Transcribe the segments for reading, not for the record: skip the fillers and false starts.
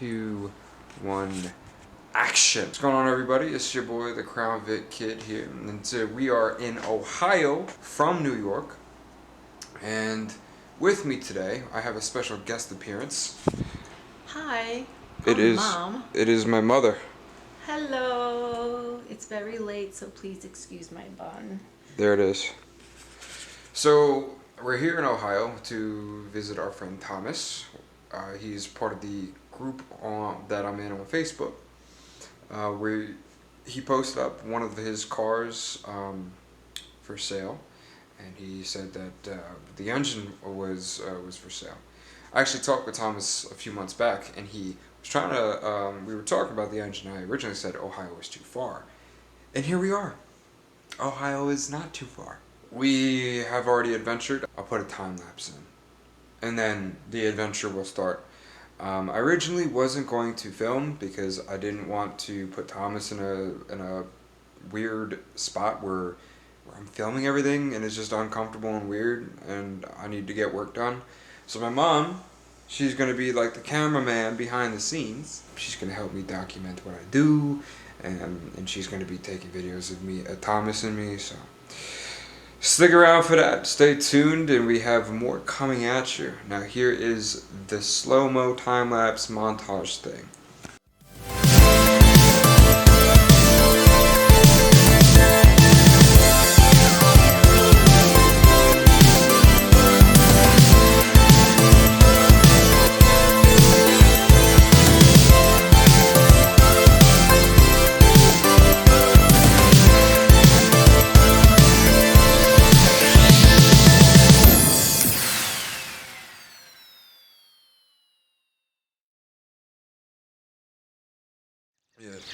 2, 1, action. What's going on, everybody? It's your boy, the Crown Vic Kid here, and today we are in Ohio from New York. And with me today, I have a special guest appearance. Hi, Mom. It is my mother. Hello. It's very late, so please excuse my bun. There it is. So we're here in Ohio to visit our friend Thomas. He's part of the group that I'm in on Facebook. Where he posted up one of his cars for sale, and he said that the engine was for sale. I actually talked with Thomas a few months back, and he was trying to. We were talking about the engine. I originally said Ohio was too far, and here we are. Ohio is not too far. We have already adventured. I'll put a time lapse in, and then the adventure will start. I originally wasn't going to film because I didn't want to put Thomas in a weird spot where I'm filming everything and it's just uncomfortable and weird, and I need to get work done. So my mom, she's going to be like the cameraman behind the scenes. She's going to help me document what I do, and she's going to be taking videos of me, Thomas and me, so stick around for that. Stay tuned, and we have more coming at you. Now here is the slow-mo time-lapse montage thing.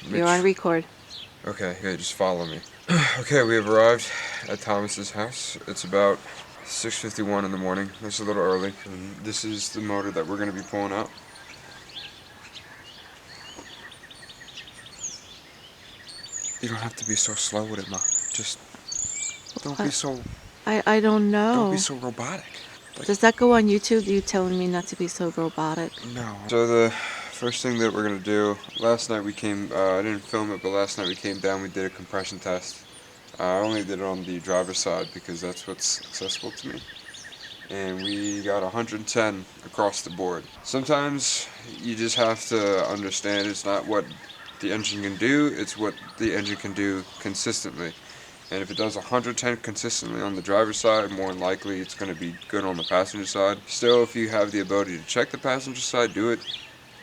You're on record. Okay, good, just follow me. Okay, we have arrived at Thomas's house. It's about 6:51 in the morning. It's a little early. And this is the motor that we're going to be pulling out. You don't have to be so slow with it, Ma. Just don't be so... I don't know. Don't be so robotic. Does that go on YouTube, you telling me not to be so robotic? No. So the first thing that we're going to do, last night we came, I didn't film it, but last night we came down, we did a compression test. I only did it on the driver's side because that's what's accessible to me. And we got 110 across the board. Sometimes you just have to understand it's not what the engine can do, it's what the engine can do consistently. And if it does 110 consistently on the driver's side, more than likely it's going to be good on the passenger side. Still, if you have the ability to check the passenger side, do it.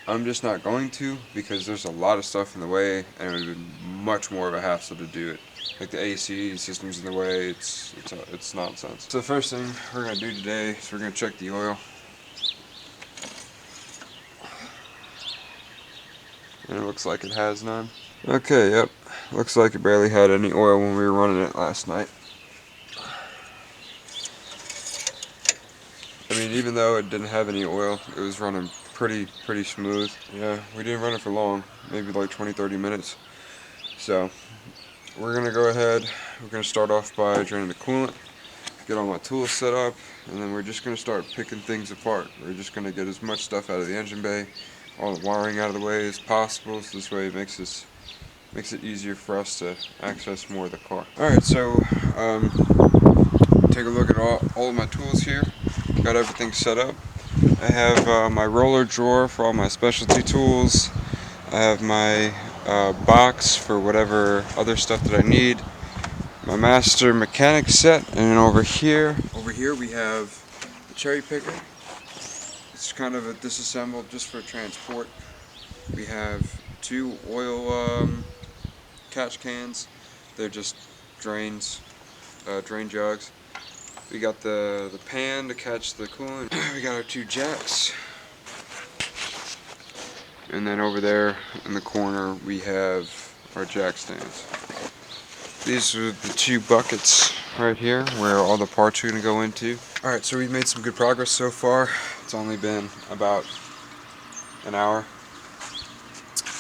I'm just not going to because there's a lot of stuff in the way, and it would have been much more of a hassle to do it. Like the AC system's in the way, it's nonsense. So the first thing we're going to do today is we're going to check the oil. And it looks like it has none. Okay, yep. Looks like it barely had any oil when we were running it last night. I mean, even though it didn't have any oil, it was running pretty smooth. Yeah, we didn't run it for long, maybe like 20-30 minutes. So we're gonna go ahead, we're gonna start off by draining the coolant, get all my tools set up, and then we're just gonna start picking things apart. We're just gonna get as much stuff out of the engine bay, all the wiring out of the way as possible, so this way it makes it easier for us to access more of the car. Alright, so take a look at all of my tools here. Got everything set up. I have my roller drawer for all my specialty tools. I have my box for whatever other stuff that I need. My master mechanic set, and then over here we have the cherry picker. It's kind of a disassembled just for transport. We have 2 oil catch cans. They're just drain jugs. We got the pan to catch the coolant. We got our 2 jacks. And then over there in the corner we have our jack stands. These are the 2 buckets right here where all the parts are going to go into. Alright, so we've made some good progress so far. It's only been about an hour.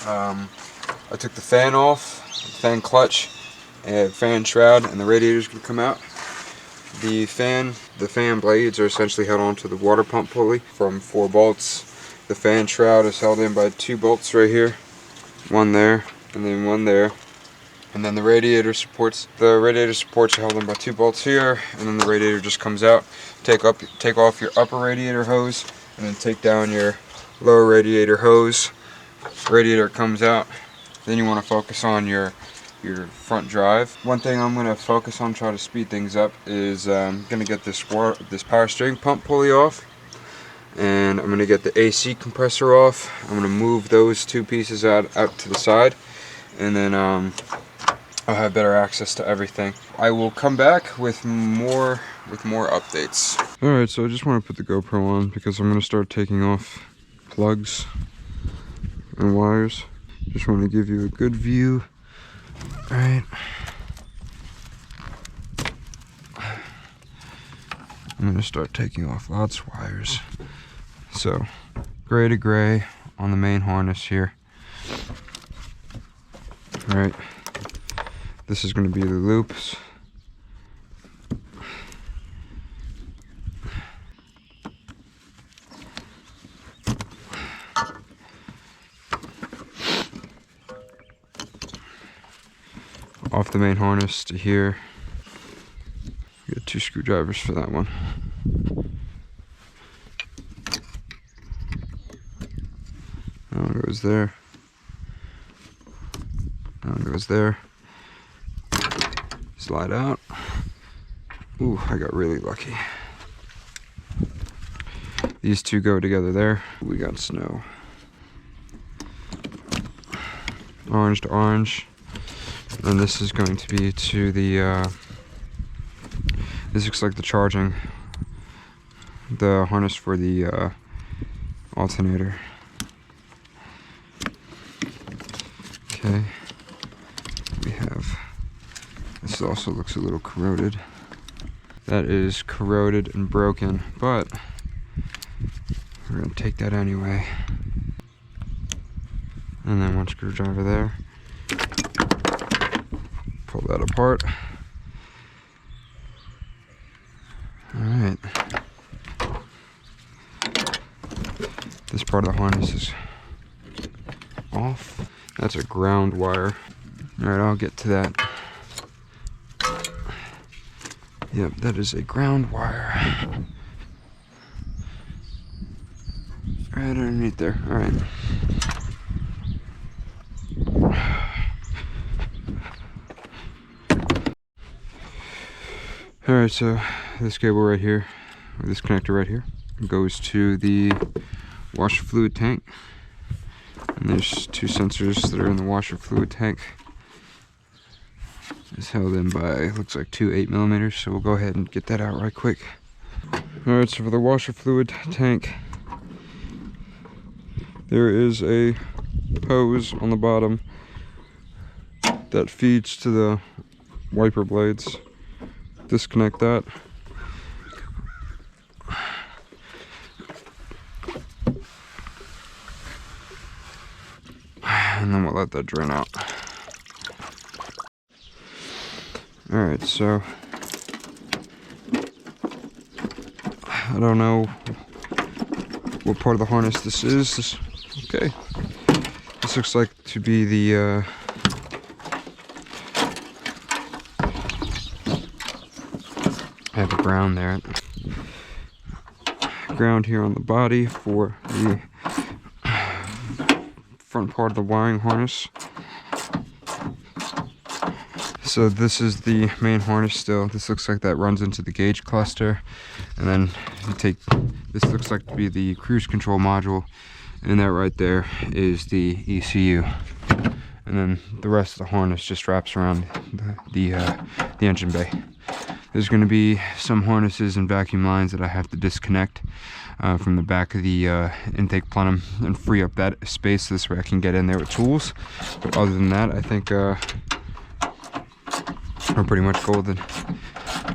I took the fan off, the fan clutch, and fan shroud, and the radiator's going to come out. The fan blades are essentially held onto the water pump pulley from 4 bolts. The fan shroud is held in by 2 bolts right here. One there, and then one there. And then the radiator supports are held in by 2 bolts here, and then the radiator just comes out. Take off your upper radiator hose, and then take down your lower radiator hose. Radiator comes out. Then you want to focus on your front drive. One thing I'm going to focus on, try to speed things up, is I'm going to get this power steering pump pulley off, and I'm going to get the AC compressor off. I'm going to move those 2 pieces out to the side, and then I'll have better access to everything. I will come back with more updates. Alright, so I just want to put the GoPro on because I'm going to start taking off plugs and wires. Just want to give you a good view. Alright. I'm going to start taking off lots of wires. So, gray to gray on the main harness here. Alright. This is going to be the loops. Off the main harness to here. Get 2 screwdrivers for that one. That one goes there. That one goes there. Slide out. Ooh, I got really lucky. These 2 go together there. We got snow. Orange to orange. And this is going to be to the, this looks like the charging, the harness for the alternator. Okay, we have, this also looks a little corroded. That is corroded and broken, but we're going to take that anyway. And then 1 screwdriver there. Pull that apart. Alright. This part of the harness is off. That's a ground wire. Alright, I'll get to that. Yep, that is a ground wire. Right underneath there. Alright. Alright, so this cable right here, or this connector right here, goes to the washer fluid tank. And there's 2 sensors that are in the washer fluid tank. It's held in by, looks like 2 8mm, so we'll go ahead and get that out right quick. Alright, so for the washer fluid tank, there is a hose on the bottom that feeds to the wiper blades. Disconnect that. And then we'll let that drain out. Alright, so I don't know what part of the harness this is. Okay. This looks like to be the I have a ground there. Ground here on the body for the front part of the wiring harness. So this is the main harness still. This looks like that runs into the gauge cluster. And then you take, this looks like to be the cruise control module. And that right there is the ECU. And then the rest of the harness just wraps around the engine bay. There's going to be some harnesses and vacuum lines that I have to disconnect from the back of the intake plenum and free up that space. This way I can get in there with tools. But other than that, I think we're pretty much golden.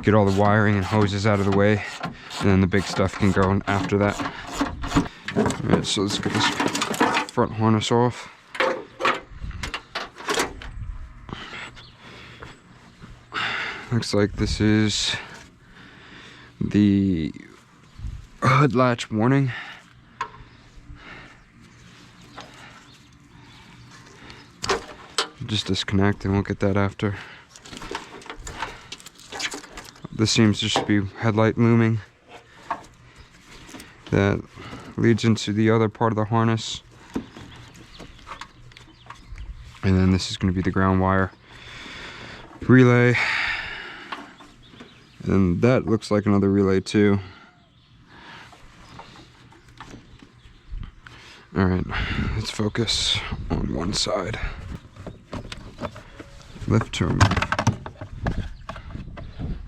Get all the wiring and hoses out of the way, and then the big stuff can go in after that. Alright, so let's get this front harness off. Looks like this is the hood latch warning. just disconnect and we'll get that after. This seems just to be headlight looming that leads into the other part of the harness. And then this is going to be the ground wire relay. And that looks like another relay too. Alright, let's focus on one side. Lift terminal.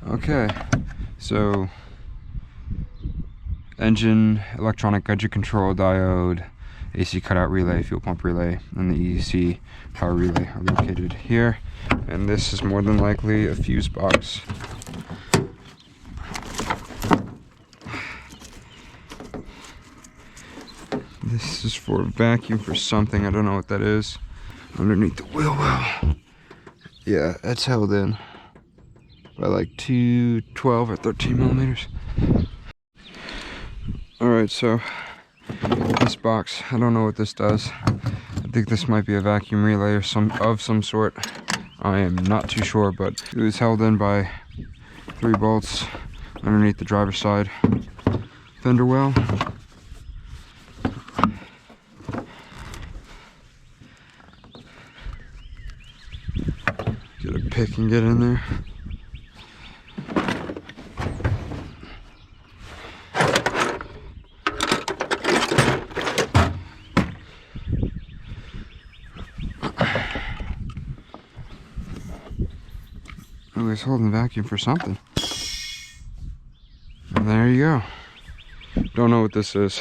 Okay, so engine, electronic budget control diode, AC cutout relay, fuel pump relay, and the EC power relay are located here. And this is more than likely a fuse box. This is for a vacuum for something, I don't know what that is. Underneath the wheel well. Yeah, it's held in by like 12 or 13 millimeters. Alright, so this box, I don't know what this does. I think this might be a vacuum relay or some sort. I am not too sure, but it was held in by 3 bolts underneath the driver's side fender well. Get a pick and get in there. Oh, he's holding the vacuum for something. And there you go. Don't know what this is,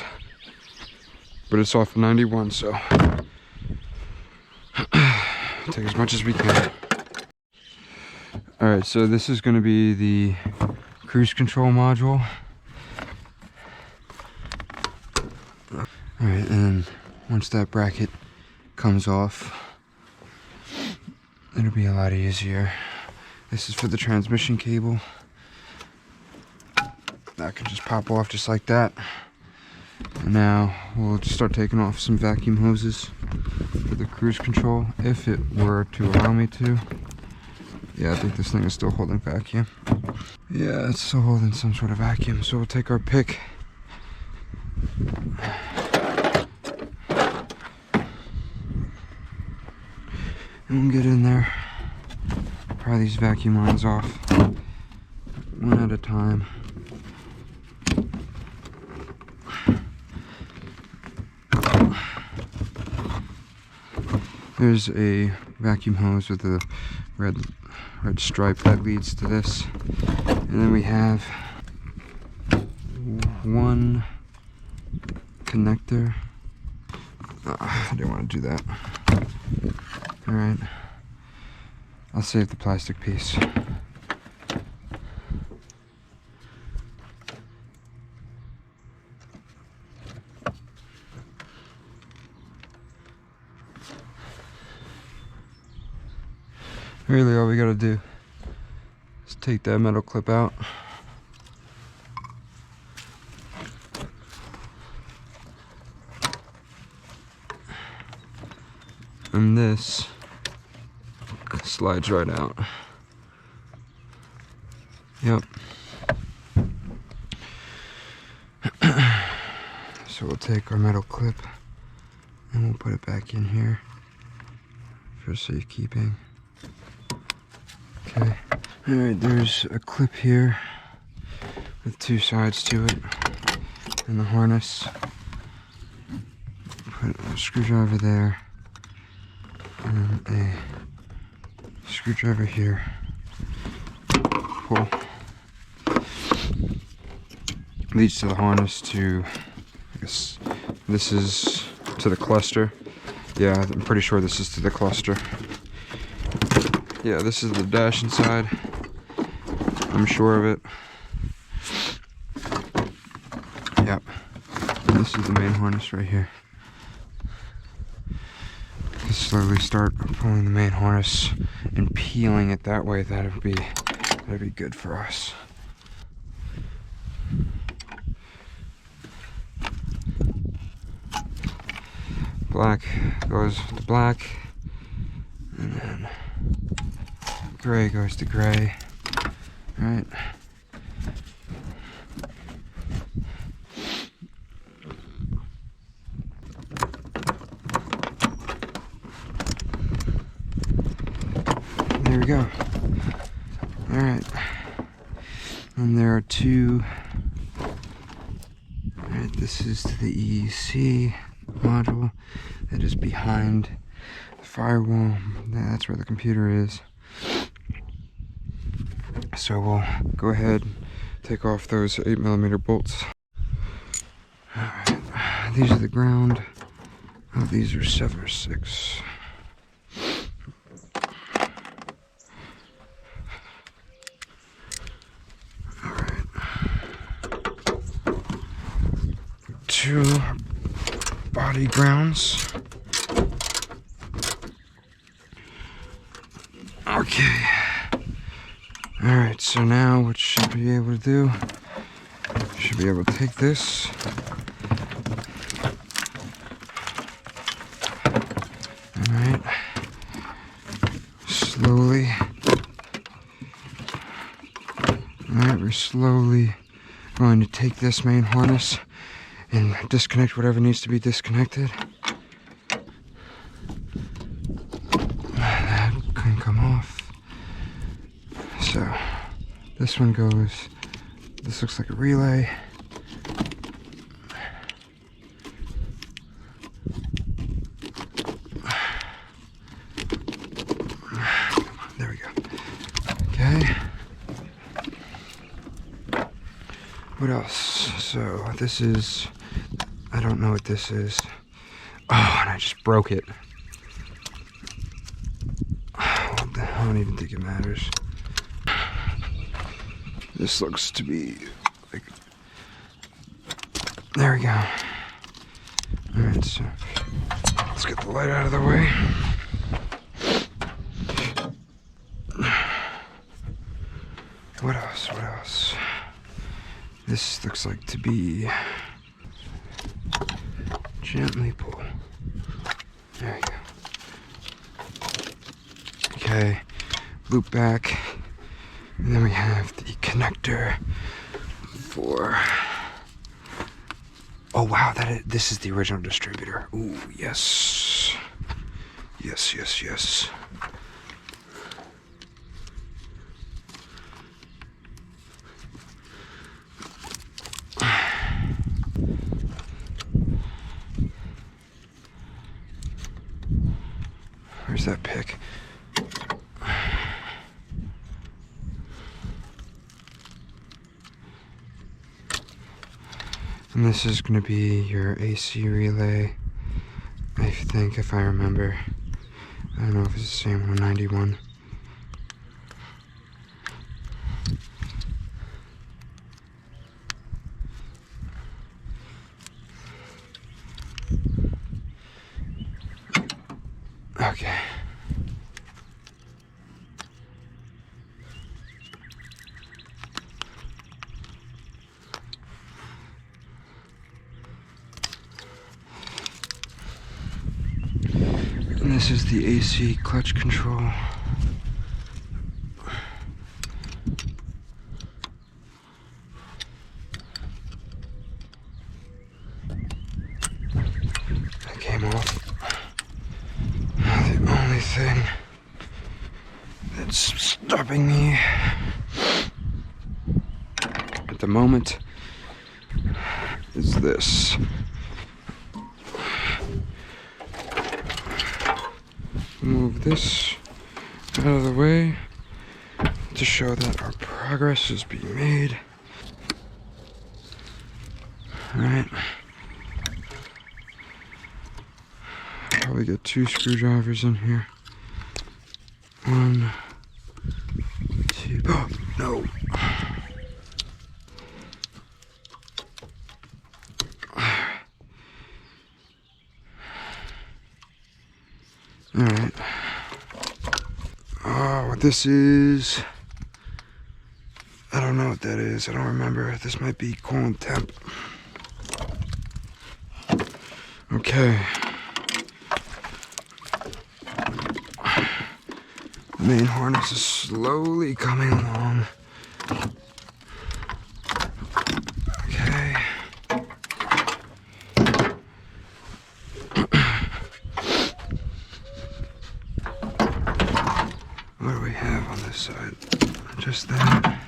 but it's off of 91, so take as much as we can. Alright, so this is going to be the cruise control module. Alright, and once that bracket comes off, it'll be a lot easier. This is for the transmission cable. That can just pop off just like that. And now we'll just start taking off some vacuum hoses for the cruise control, if it were to allow me to. Yeah, I think this thing is still holding vacuum. Yeah, it's still holding some sort of vacuum, so we'll take our pick. And we'll get in there. Pry these vacuum lines off one at a time. There's a vacuum hose with a red stripe that leads to this. And then we have one connector. I didn't want to do that. Alright. I'll save the plastic piece. Really, all we gotta do is take that metal clip out. And this slides right out. Yep. So we'll take our metal clip and we'll put it back in here for safekeeping. Okay. Alright, there's a clip here with 2 sides to it and the harness. Put a screwdriver there and a screwdriver here. Pull. Leads to the harness to, I guess this is to the cluster. Yeah, I'm pretty sure this is to the cluster. Yeah, this is the dash inside. I'm sure of it. Yep. This is the main harness right here. Just slowly start pulling the main harness and peeling it that way. That'd be good for us. Black goes to black, And then gray goes to gray. Right. There we go. Alright. And there are two. Alright, this is to the EEC module that is behind the firewall. That's where the computer is. So we'll go ahead, take off those 8mm bolts. Alright, these are the ground. Oh, these are 7 or 6. Alright. 2 body grounds. Okay. Alright, so now what should we be able to do? Should be able to take this. Alright. Slowly. Alright, we're slowly going to take this main harness and disconnect whatever needs to be disconnected. That can come off. So, this one goes, this looks like a relay. There we go. Okay. What else? So, this is, I don't know what this is. Oh, and I just broke it. I don't even think it matters. This looks to be like, there we go. Alright, so let's get the light out of the way. What else? What else? This looks like to be, gently pull. There you go. Okay, loop back. And then we have the connector for, oh wow, this is the original distributor. Ooh, yes. Yes, yes, yes. Where's that pick? And this is going to be your AC relay, I think, if I remember. I don't know if it's the same 191. Okay. And this is the AC clutch control. That came off. The only thing that's stopping me at the moment is this. Move this out of the way to show that our progress is being made. Alright. Probably get 2 screwdrivers in here. 1, 2. Oh, no. Alright. Oh, what this is, I don't know what that is. I don't remember. This might be coolant temp. Okay. The main harness is slowly coming along. Okay. What do we have on this side? Just that.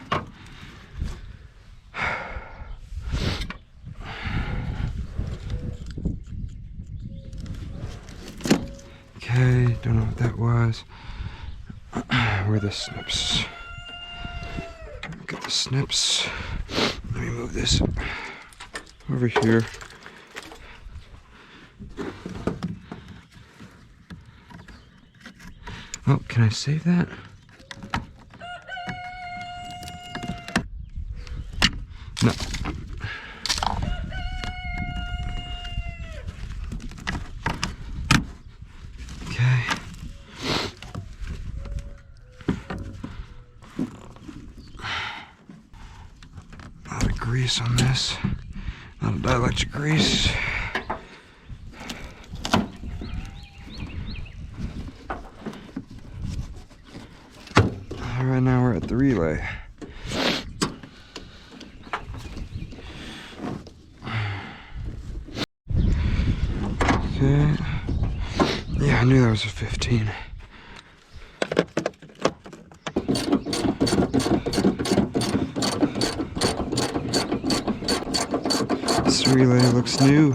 Okay, don't know what that was. Where are the snips? Get the snips. Let me move this over here. Oh, can I save that? No. Okay. A lot of grease on this. A lot of dielectric grease. Right now we're at the relay. Okay. Yeah, I knew that was a 15. This relay looks new.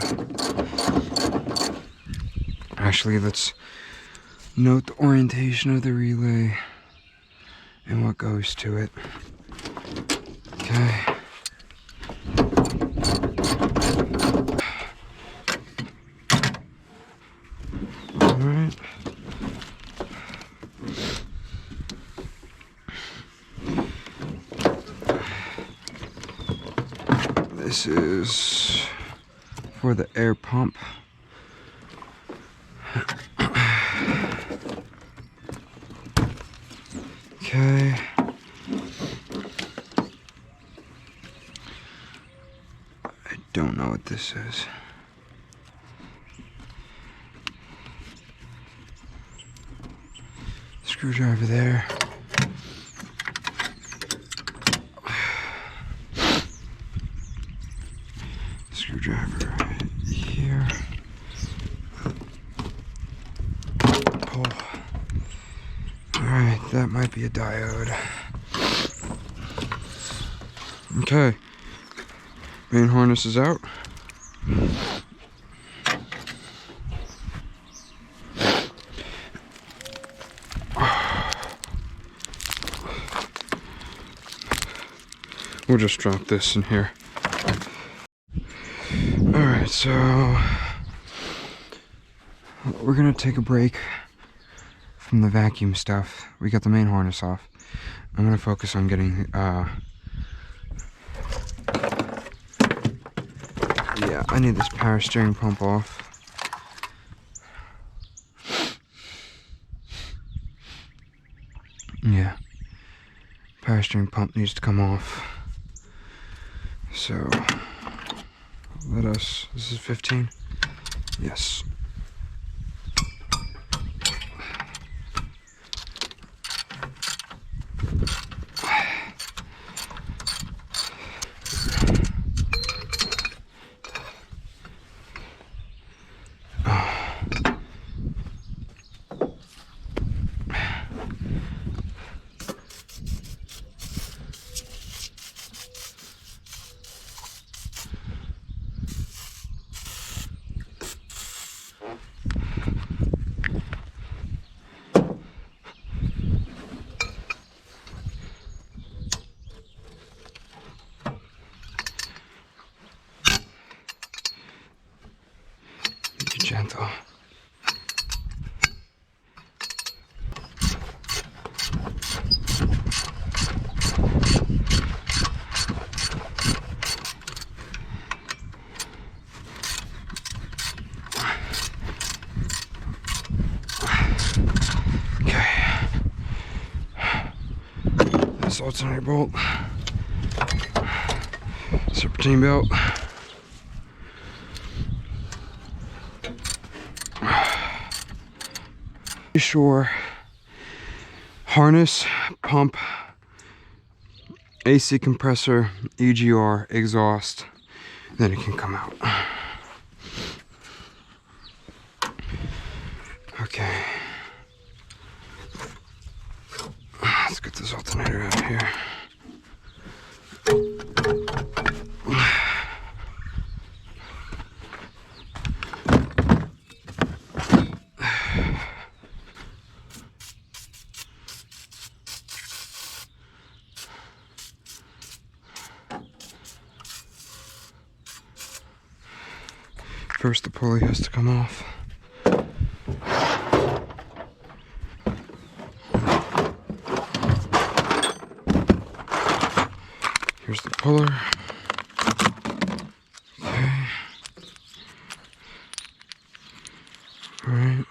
Actually, let's note the orientation of the relay and what goes to it. Okay. Alright. This is for the air pump. Okay. I don't know what this is. Screwdriver there. Screwdriver here. Pull. Alright, that might be a diode. Okay. Main harness is out. We'll just drop this in here. Alright, so we're gonna take a break from the vacuum stuff. We got the main harness off. I'm gonna focus on getting yeah, I need this power steering pump off. Yeah, power steering pump needs to come off. So this is 15? Yes. Be gentle. This alternator bolt, serpentine belt, pretty sure harness, pump, AC compressor, EGR, exhaust, then it can come out. Okay. Let's get this alternator out of here. First, the pulley has to come off. Here's the puller. Okay. All right.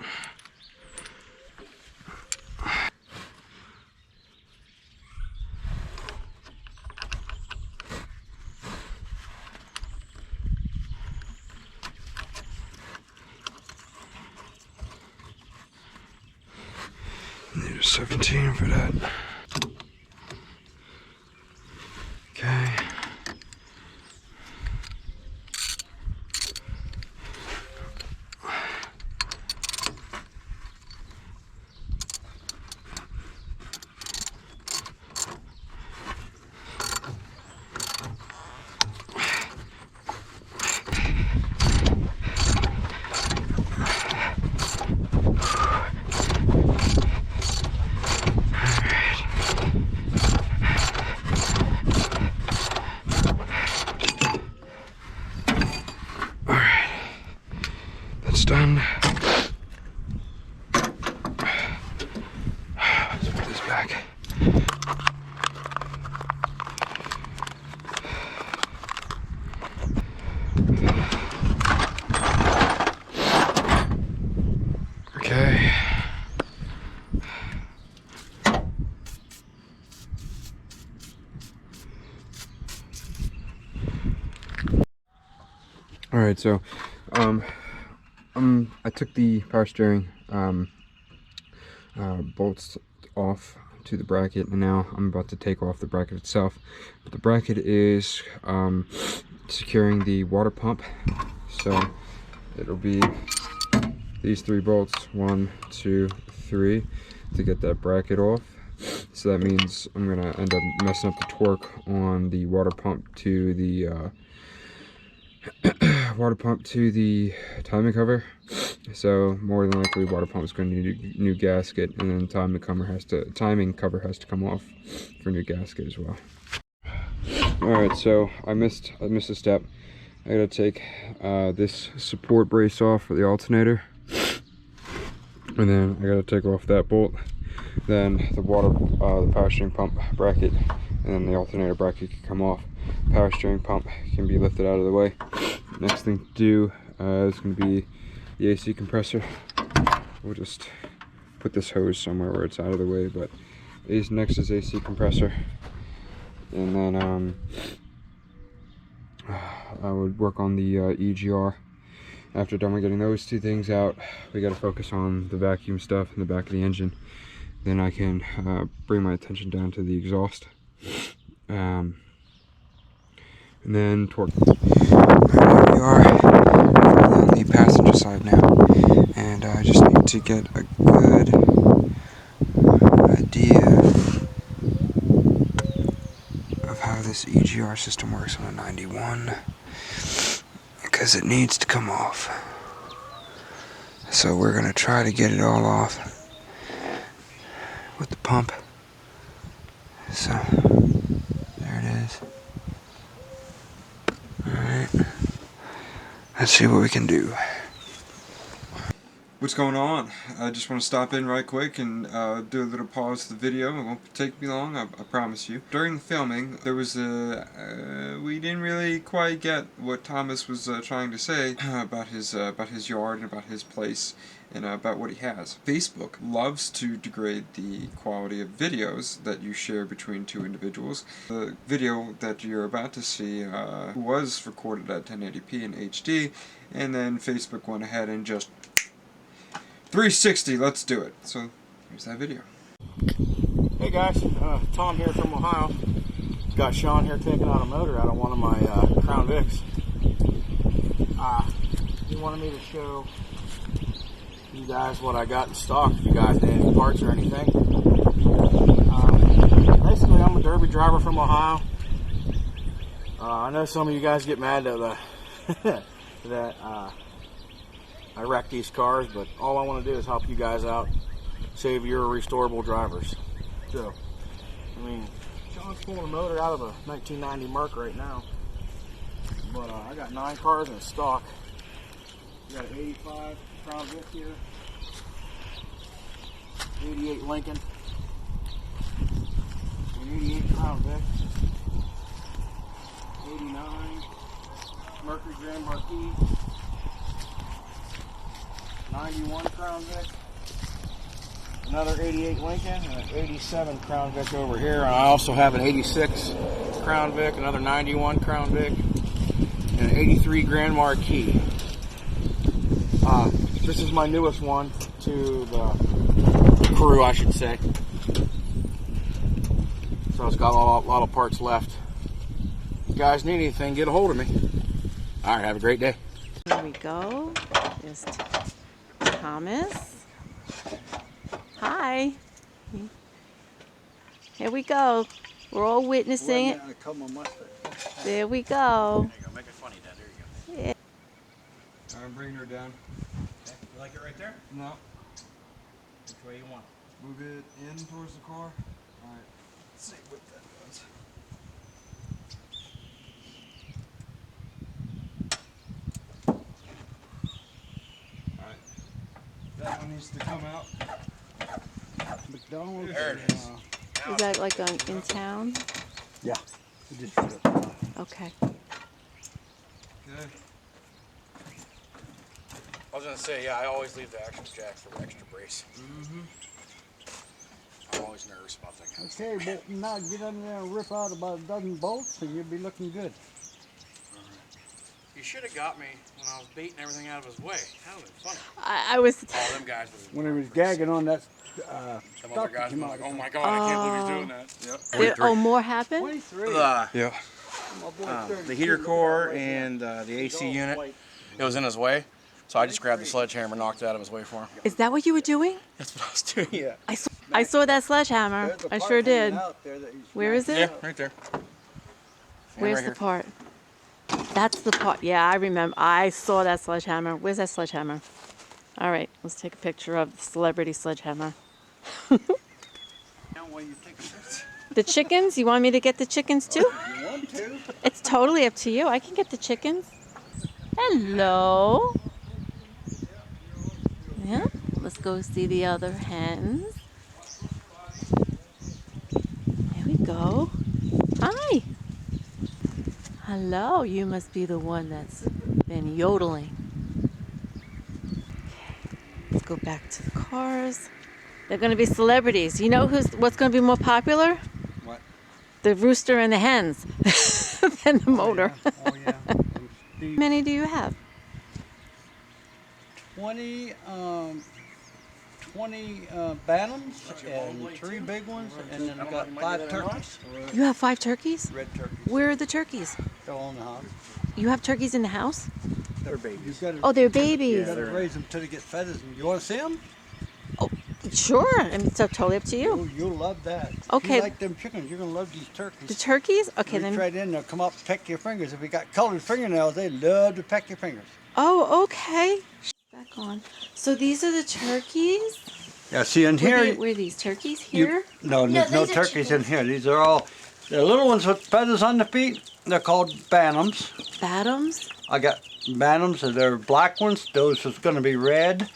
Need a 17 for that. Okay. Done. Let's put this back. Okay. All right, so I took the power steering bolts off to the bracket, and now I'm about to take off the bracket itself. But the bracket is securing the water pump, so it'll be these 3 bolts, 1, 2, 3, to get that bracket off. So that means I'm gonna end up messing up the torque on the water pump to the timing cover. So more than likely, water pump is going to need a new gasket, and then timing cover has to come off for a new gasket as well. All right, so I missed a step. I gotta take this support brace off for the alternator, and then I gotta take off that bolt, then the power steering pump bracket, and then the alternator bracket can come off. Power steering pump can be lifted out of the way. Next thing to do is going to be the AC compressor. We'll just put this hose somewhere where it's out of the way, but next is AC compressor, and then I would work on the EGR. After done with getting those 2 things out, we got to focus on the vacuum stuff in the back of the engine. Then I can bring my attention down to the exhaust, and then torque. Here we are on the passenger side now, and I just need to get a good idea of how this EGR system works on a 91, because it needs to come off. So we're going to try to get it all off with the pump. So there it is. Alright, let's see what we can do. What's going on? I just want to stop in right quick and do a little pause to the video. It won't take me long, I promise you. During the filming, there was we didn't really quite get what Thomas was trying to say about his yard and about his place and about what he has. Facebook loves to degrade the quality of videos that you share between 2 individuals. The video that you're about to see was recorded at 1080p in HD, and then Facebook went ahead and just 360, let's do it. So here's that video. Hey guys, Tom here from Ohio. Got Sean here taking out a motor out of one of my Crown Vics. He wanted me to show you guys what I got in stock, if you guys need any parts or anything. Basically, I'm a derby driver from Ohio. I know some of you guys get mad that, that I wreck these cars, but all I want to do is help you guys out, save your restorable drivers. So, I mean, Sean's pulling a motor out of a 1990 Merc right now, but I got 9 cars in stock. We got an 85 Crown Vic here, 88 Lincoln, an 88 Crown Vic, 89 Mercury Grand Marquis, 91 Crown Vic, another 88 Lincoln, and an 87 Crown Vic over here. And I also have an 86 Crown Vic, another 91 Crown Vic, and an 83 Grand Marquis. This is my newest one to the crew, I should say. So it's got a lot of parts left. If you guys need anything, get a hold of me. All right, have a great day. Here we go. There's Thomas. Hi. Here we go. We're all witnessing it. There we go. There you go. Make it funny, Dad. There you go. Yeah. I'm bringing her down. Okay. You like it right there? No. Which way you want? Move it in towards the car. Alright. Let's see what that does. Alright. That one needs to come out. McDonald's. There it is. Is that like in town? Yeah. We just Okay. Okay. I was gonna say, yeah, I always leave the extra jack for the extra brace. I'm always nervous about that kind of stuff. Okay, but now get under there and rip out about a dozen bolts and you'll be looking good. You should have got me when I was baiting everything out of his way. That would have been funny. I was. All them guys would When he was gagging on that Some other guys would be like, oh my god, I can't believe he's doing that. Oh, more happened? 23. Yeah. The heater core and the AC unit, it was in his way. So I just grabbed the sledgehammer and knocked it out of his way for him. Is that what you were doing? That's what I was doing, yeah. I saw that sledgehammer. I sure did. Where is it? Yeah, right there. Where's the part? That's the part. Yeah, I remember. I saw that sledgehammer. Where's that sledgehammer? All right, let's take a picture of the celebrity sledgehammer. The chickens? You want me to get the chickens too? You want to? It's totally up to you. I can get the chickens. Hello. Yeah, let's go see the other hens. There we go. Hi. Hello, you must be the one that's been yodeling. Okay, let's go back to the cars. They're going to be celebrities. You know what's going to be more popular? What? The rooster and the hens than the motor. Oh, yeah. How many do you have? 20 bantams and 3 big ones, and then I got 5 turkeys. You have 5 turkeys? Red turkeys. Where are the turkeys? They're all in the house. You have turkeys in the house? They're babies. Oh, they're You babies. gotta raise them till they get feathers. You want to see them? Sure. I mean, it's totally up to you. You'll love that. Okay. If you like them chickens, you're gonna love these turkeys. The turkeys? Okay, Reach then. right in, they'll come up and peck your fingers. If you got colored fingernails, they love to peck your fingers. Oh, okay. Back on. So these are the turkeys? Yeah, see in here. Were these turkeys here? No, there's no turkeys in here. These are all, the little ones with feathers on the feet, they're called bantams. Bantams? I got bantams, and they're black ones. Those is going to be red.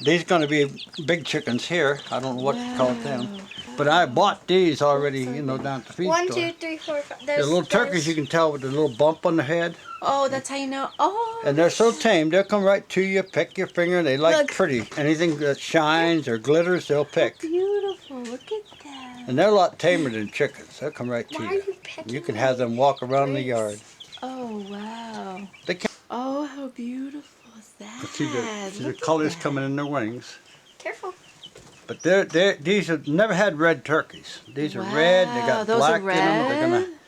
These going to be big chickens here. I don't know what to call them. But I bought these already, you know, down at the feed 1, store. 2, 3, 4, 5. The little turkeys, you can tell with the little bump on the head. Oh, that's how you know. Oh. And they're so tame, they'll come right to you, pick your finger. They like Look. pretty. Anything that shines or glitters, they'll pick. Beautiful. Look at that. And they're a lot tamer than chickens. They'll come right to Why are you. you picking You can have them walk around the yard. Oh, wow. They can't Oh, how beautiful is that? see the Look at colors that. coming in their wings. Careful. But these have never had red turkeys. These are red. They got those are black in them. They're red?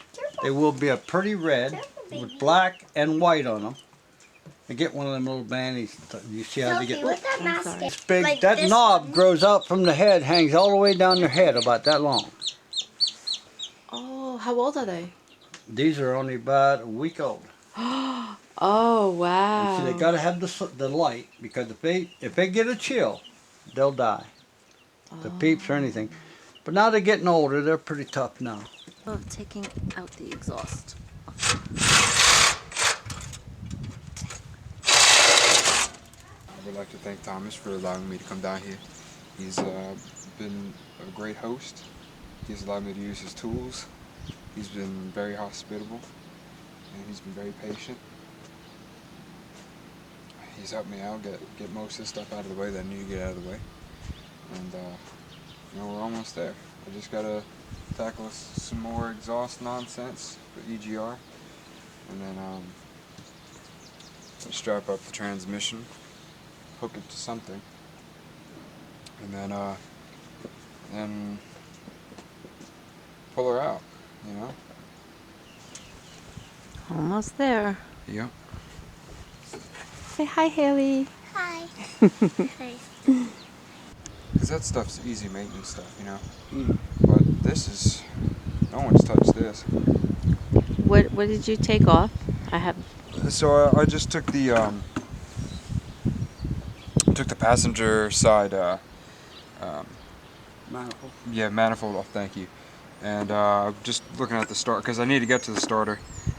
they will be a pretty red with black and white on them. And get one of them little bandies. You see how they get it's big. Like that this knob one. grows out from the head, hangs all the way down their head, about that long. Oh, how old are they? These are only about a week old. Oh, wow. And see, they got to have the light, because if they get a chill, they'll die. The peeps or anything. But now they're getting older. They're pretty tough now. Of taking out the exhaust. I would like to thank Thomas for allowing me to come down here. He's been a great host. He's allowed me to use his tools. He's been very hospitable, and he's been very patient. He's helped me out, get most of the stuff out of the way that I need to get out of the way. And you know, we're almost there. I just gotta tackle some more exhaust nonsense for EGR, and then strap up the transmission, hook it to something, and then pull her out, you know? Almost there. Yep. Say hi, Haley. Hi. Hi. Because that stuff's easy maintenance stuff, you know? But this is, no one's touched this. What did you take off? I have. So I just took the passenger side Manifold. yeah, manifold off, thank you. And just looking at the start, because I need to get to the starter.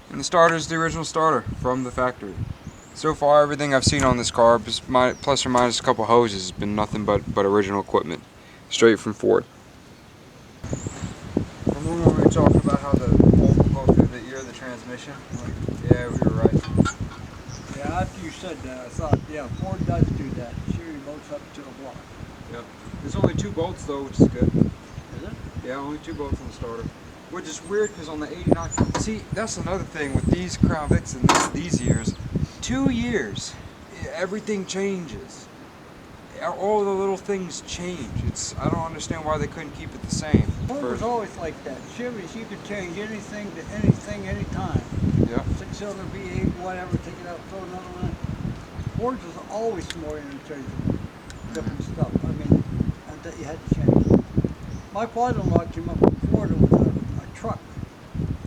And the starter is the original starter from the factory. So far, everything I've seen on this car, plus or minus a couple hoses, has been nothing but original equipment, straight from Ford. Remember when we were talking about how the bolt will go through the ear of the transmission? Yeah, we were right. Yeah, after you said that, I thought, yeah, Ford does do that. Sure, he bolts up to the block. Yep. There's only 2 bolts though, which is good. Is it? Yeah, only 2 bolts on the starter. Which is weird because on the 89, see, that's another thing with these Crown Vics in these years. 2 years, everything changes. All the little things change. I don't understand why they couldn't keep it the same. Ford was always like that. Chevys, you could change anything to anything, anytime. Yeah. 6-cylinder V8, whatever, take it out, throw another one in. Ford's was always more interchangeable. Different stuff. I mean, that you had to change. My father-in-law came up from Florida with a truck,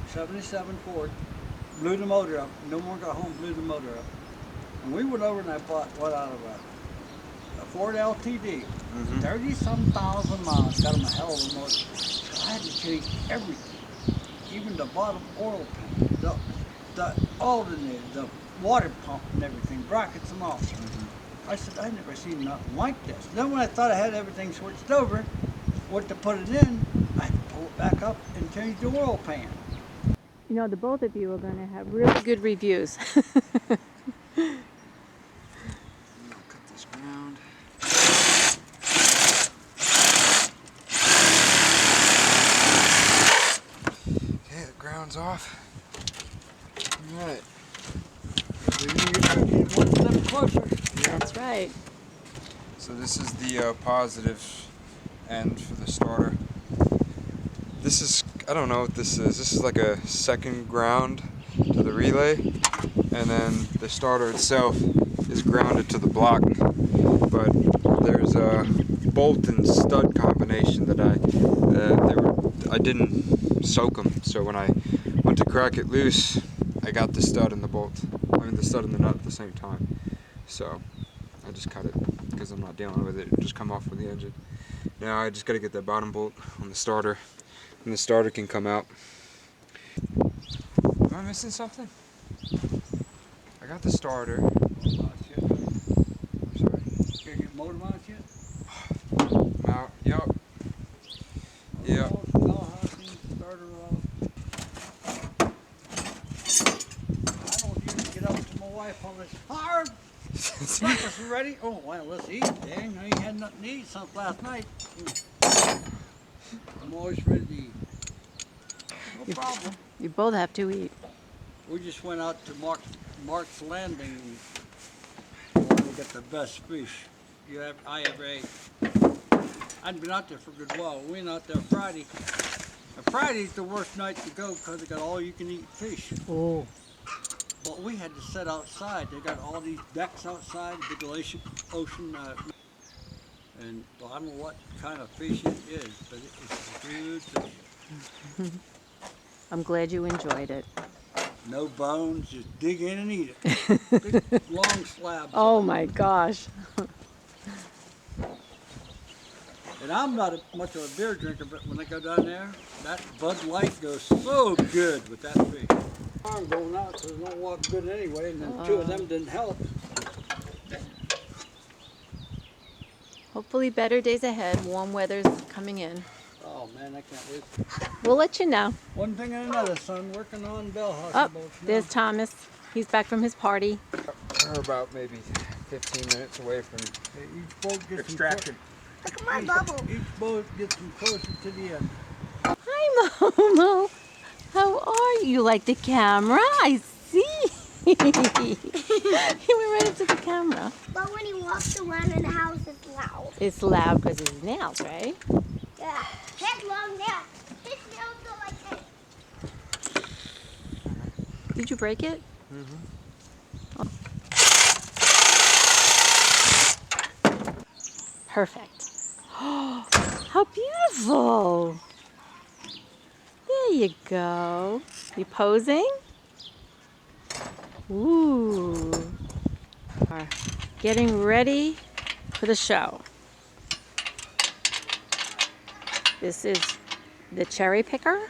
77 Ford, blew the motor up. No one got home, blew the motor up. And we went over and I bought what out of a Ford LTD, 30-some thousand miles. Got him a hell of a motor. So I had to change everything, even the bottom oil pan, the alternator, the water pump, and everything, brackets and all. I said, I never seen nothing like this. Then when I thought I had everything switched over, what to put it in, I had to pull it back up and change the oil pan. You know, the both of you are going to have really good reviews. Cut this ground. Okay, the ground's off. Alright. One step closer. That's right. So this is the positive end for the starter. This is, I don't know what this is. This is like a second ground to the relay, and then the starter itself is grounded to the block. But there's a bolt and stud combination that I didn't soak them. So when I went to crack it loose, I got the stud and the bolt. I mean the stud and the nut at the same time. So I just cut it because I'm not dealing with it. It'll just come off with the engine. Now I just got to get that bottom bolt on the starter, and the starter can come out. Am I missing something? I got the starter. Sorry. Can't get motor mounts yet? Mount. Yep. Yep. Starter off. I don't usually get up to my wife on this hard. Breakfast is ready. Oh, well, let's eat. Dang, I ain't had nothing to eat since last night. I'm always ready to eat. No problem. You both have to eat. We just went out to Mark's Landing and we got the best fish I ever ate. I'd been out there for a good while. We went out there Friday. And Friday's the worst night to go because they got all you can eat fish. Oh. But we had to sit outside. They got all these decks outside, big ocean, and well, I don't know what kind of fish it is, but it's good fish. I'm glad you enjoyed it. No bones, just dig in and eat it. Big, long slabs. Oh of it. my gosh. And I'm not much of a beer drinker, but when I go down there, that Bud Light goes so good with that fish. I'm going out because it don't walk good anyway, and then two of them didn't help. Hopefully better days ahead. Warm weather's coming in. Oh man, I can't wait. We'll let you know. One thing and another, son, working on bellhop Oh, boats now. there's Thomas. He's back from his party. We're about maybe 15 minutes away from Each boat gets Extraction. Look at my bubble. Each boat gets them closer to the end. Hi, Momo. How are you? You like the camera? I see. He went right into the camera. But when he walks around in the house, it's loud. It's loud because his nails, right? Yeah. His long nails. His nails go like this. Did you break it? Perfect. Oh, how beautiful. There you go. You posing? Ooh. Are getting ready for the show. This is the cherry picker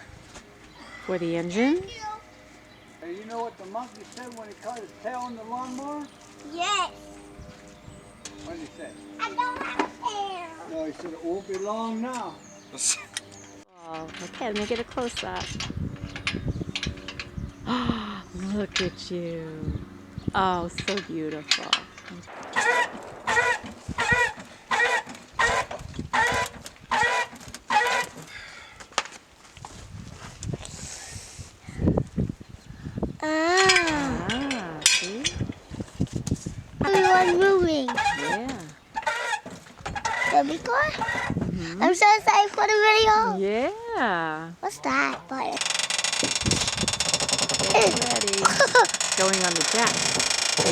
for the engine. Hey, you know what the monkey said when he cut his tail on the lawnmower? Yes. What did he say? I don't have a hair. No, he said it won't be long now. Oh, okay, let me get a close up. Oh, look at you. Oh, so beautiful. Ah, see? Everyone's moving. Yeah. Baby car? I'm so excited for the video. Yeah. What's that button? Get ready. Going on the jack.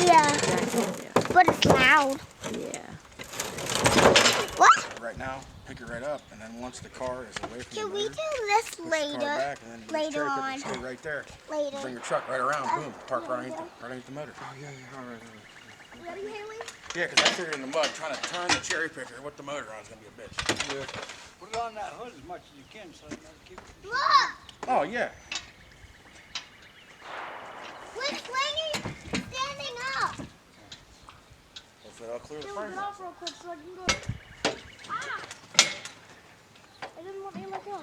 Yeah, Jack, but it's loud. yeah. What? Right now, pick it right up, and then once the car is away from Can the we motor, do this push the car later? back, and then you Later cherry pick on. and stay right there. Later. Bring your truck right around, boom, park right underneath the motor. Ready, Haley? Yeah, because I figured in the mud, trying to turn the cherry picker with the motor on is going to be a bitch. Yeah. Put it on that hood as much as you can so you never keep it. Look! Oh, yeah. We're swinging, standing up. Hopefully I'll clear the Get frame. off real quick so I can go. Ah! I didn't want to let go.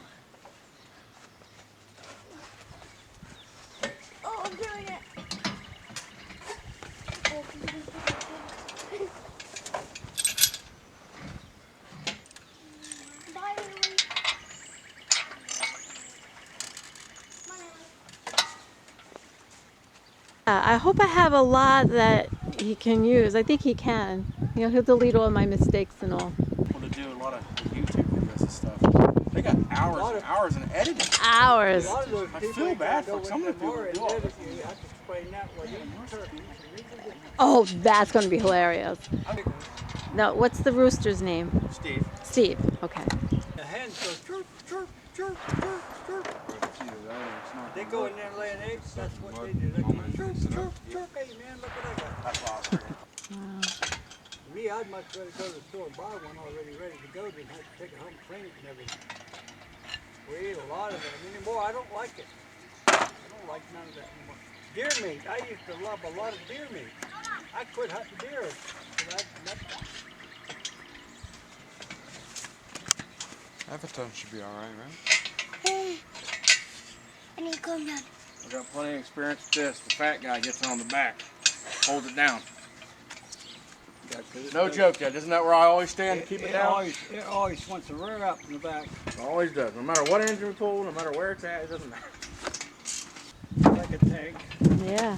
Oh, I'm doing it. Oh, bye, Haley. Come on, Haley. I hope I have a lot that he can use. I think he can. You know, he'll delete all my mistakes and all. People to do a lot of YouTube videos and stuff. They got hours and hours in editing. Hours. A lot of those I people feel ain't bad gonna for go some of the with people more who do and all edit this. you. I have to explain that way. Oh, that's going to be hilarious. Now, what's the rooster's name? Steve. Steve. Okay. The hens go chirp, chirp, chirp, chirp, chirp. They go in there and lay an egg. That's what they do. They go chirp, chirp, chirp. Hey man, look what I got. That's awesome. Me, I'd much rather go to the store and buy one already ready to go than have to take it home, clean it and everything. We eat a lot of it anymore. I don't like it. I don't like none of that anymore. Deer meat. I used to love a lot of deer meat. I quit hunting deer. Avatar should be alright, right? Hey. I need to calm down. I've got plenty of experience with this. The fat guy gets on the back, holds it down. No joke, Dad. Isn't that where I always stand to keep it down? It always wants to rear up in the back. It always does. No matter what engine we pull, no matter where it's at, it doesn't matter. Like a tank. Yeah.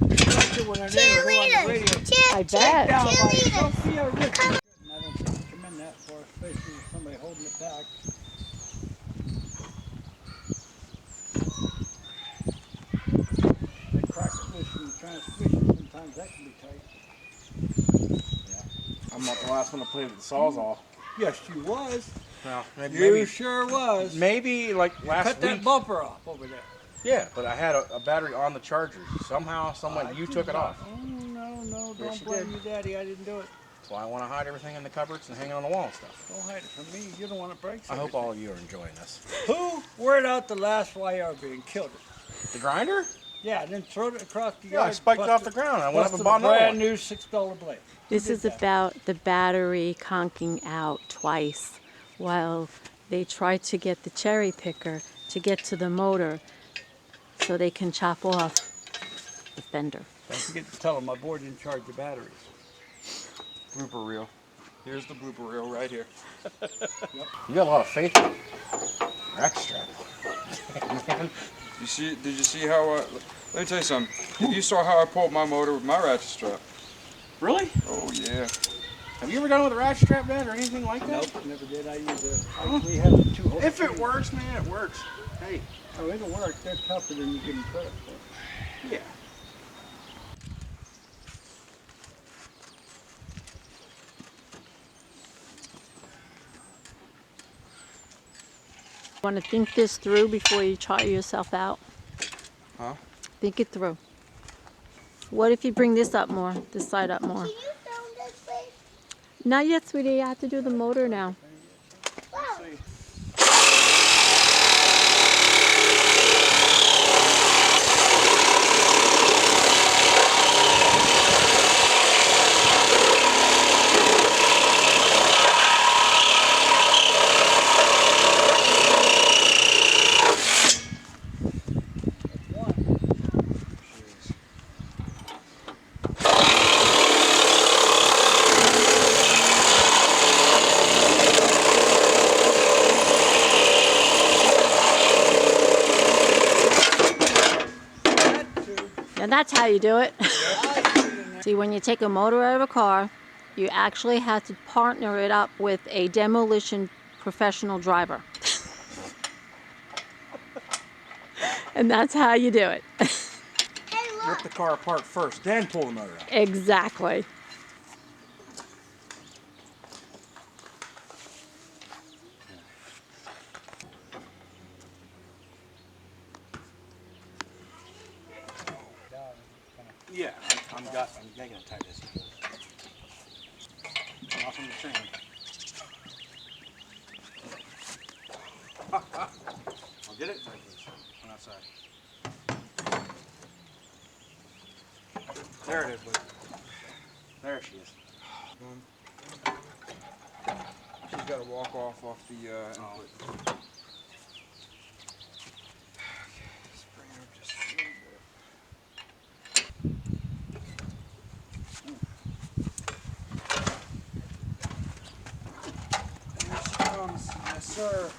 Cheerleaders! I bet. Cheerleaders! Sophia Richards. I don't think you come in that far. especially with somebody holding it back. They crack it loose in the transmission, sometimes that can be tight. I'm not the last one to play with the Sawzall. Yes, you was. Well, You sure was. maybe like last Cut that week. bumper off over there. Yeah, but I had a battery on the charger. Somehow, someway, you did took it not- off. Oh, no, Yes, don't you blame did. your daddy. I didn't do it. That's why I want to hide everything in the cupboards and hang it on the wall and stuff. Don't hide it from me. You're the one that breaks I hope everything. all of you are enjoying this. Who wore out the last YRB and killed it? The grinder? Yeah, and then threw it across the Yeah, yard. I spiked it off the ground. I went up and busted bought a another brand one. new $6 blade. This did is that? about the battery conking out twice while they try to get the cherry picker to get to the motor so they can chop off the fender. Don't forget to tell them my board didn't charge the batteries. Blooper reel. Here's the blooper reel right here. You got a lot of faith in rack strap. Man. Did you see how, let me tell you something. If you saw how I pulled my motor with my ratchet strap. Really? Oh yeah. Have you ever done it with a ratchet strap, Dad, or anything like that? Nope, never did. I actually have the 2 holes. If it works, man, it works. Hey. Oh, it'll work. They're tougher than you give them credit for. Yeah. Want to think this through before you try yourself out? Huh? Think it through. What if you bring this up more, this side up more? Can you film this, please? Not yet, sweetie. You have to do the motor now. Wow. And that's how you do it. See, when you take a motor out of a car, you actually have to partner it up with a demolition professional driver. And that's how you do it. Hey, Rip look. the car apart first, then pull the motor out. Exactly. Yeah, I'm gonna tie this. Off on the train. I'll get it. Went outside. There it is, buddy. There she is. She's got to walk off the input. Okay, let's bring it up just a little bit. Here she comes. Yes, sir.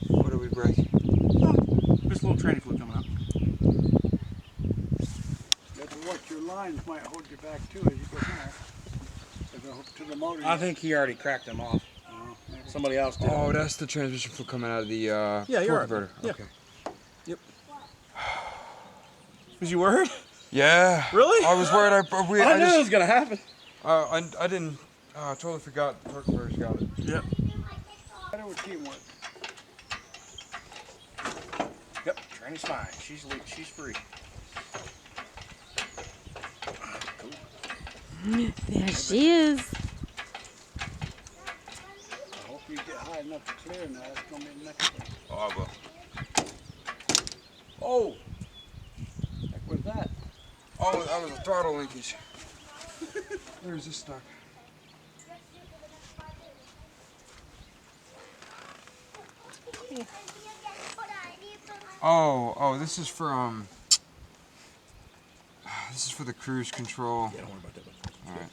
What do we break? Just a little training fluid coming up. You have to watch your lines. Might hold you back too as you go down. If they're hooked to the motor. I think he already cracked them off. Oh, maybe. Somebody else did. Oh, that's the transmission fluid coming out of the you're torque right. converter. Yeah. Okay. Was you worried? Yeah. Really? I was worried. I knew it was gonna happen. I didn't. I totally forgot the torque converter's got it. Yep. Better with teamwork. Yep. Training's fine. She's free. There she is. I hope you get high enough to clear now. That's gonna be the next thing. Oh, I will. Oh. Heck with that. Oh, that was a throttle linkage. Where's this stuck? Oh, this is for this is for the cruise control. Yeah, don't worry about that. All right.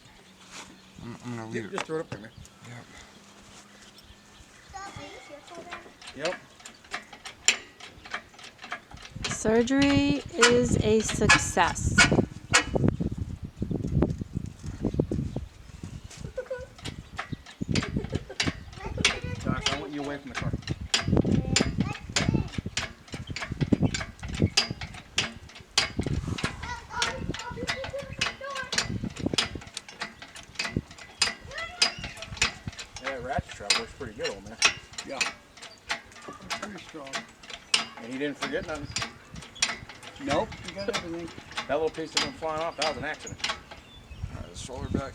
I'm gonna leave it. Just throw it up there, man. Yep. Yep. Surgery is a success. Josh, I want you away from the car. Yeah, that ratchet strap works pretty good, old man. Yeah. Pretty strong. And he didn't forget nothing. Nope, you got everything. That little piece that went flying off, that was an accident. Alright, let's roll her back.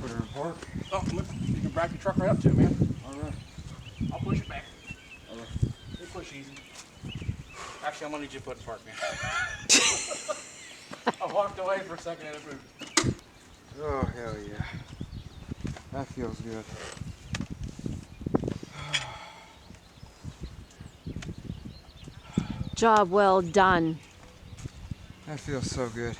Put her in park. Oh, look, you can back your truck right up to it, man. Alright. I'll push it back. Alright. You push easy. Actually, I'm gonna need you to put it in park, man. I walked away for a second and it moved. Oh, hell yeah. That feels good. Job well done. That feels so good.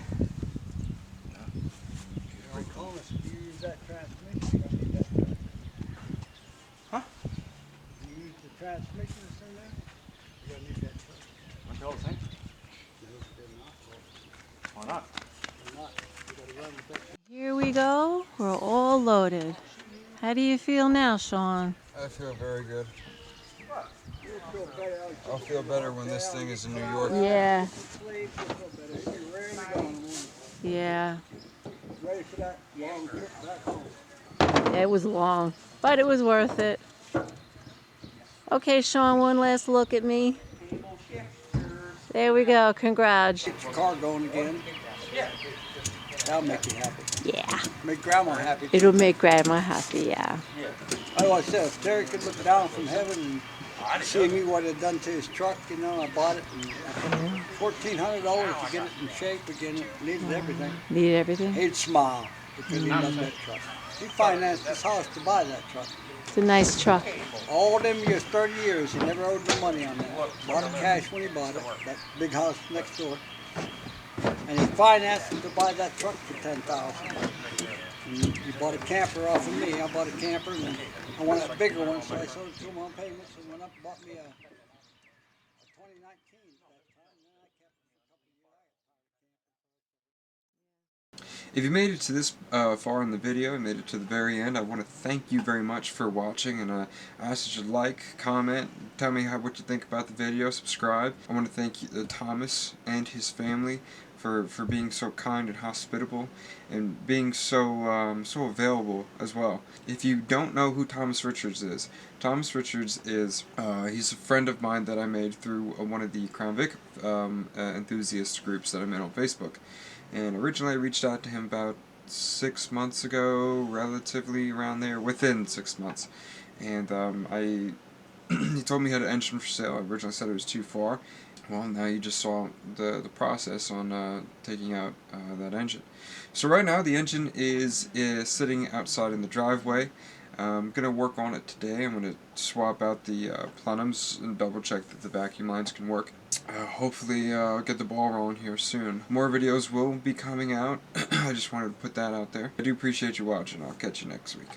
Thomas, if you use that transmission, you're gonna need that truck. Huh? If you use the transmission that's in there, you're gonna need that truck. Aren't they all the same? No, they're not. Why not? They're not. You gotta run with that. Here we go. We're all loaded. How do you feel now, Sean? I feel very good. You'll feel better. I'll feel better when this thing is in New York. Yeah, Sleep, you'll feel better. You'll be ready to go in the morning. yeah. Ready for that long trip back home. It was long, but it was worth it. Okay, Sean, one last look at me. There we go. Congrats. Get your car going again. That'll make you happy. Yeah. Make grandma happy. It'll make Grandma happy, yeah. I always said, if Terry could look down from heaven and see me what it done to his truck, you know, I bought it and $1,400 to get it in shape again. It needed everything. Need everything? He'd smile because he loved that truck. He financed his house to buy that truck. It's a nice truck. All them years, 30 years, he never owed no money on that. Bought it cash when he bought it, that big house next door. And he financed it to buy that truck for $10,000. And he bought a camper off of me. I bought a camper, and then I wanted a bigger one, so I sold it to him on payments and went up and bought me a 2019 at that time. And then I kept it for a couple of years. If you made it to this far in the video, and made it to the very end, I want to thank you very much for watching, and I ask that you like, comment, tell me what you think about the video, subscribe. I want to thank Thomas and his family for being so kind and hospitable, and being so so available as well. If you don't know who Thomas Richards is he's a friend of mine that I made through one of the Crown Vic enthusiast groups that I'm in on Facebook. And originally I reached out to him about 6 months ago, relatively around there, within 6 months. And he told me he had an engine for sale. I originally said it was too far. Well, now you just saw the process on taking out that engine. So right now the engine is sitting outside in the driveway. I'm going to work on it today. I'm going to swap out the plenums and double check that the vacuum lines can work. Hopefully I'll get the ball rolling here soon. More videos will be coming out. I just wanted to put that out there. I do appreciate you watching. I'll catch you next week.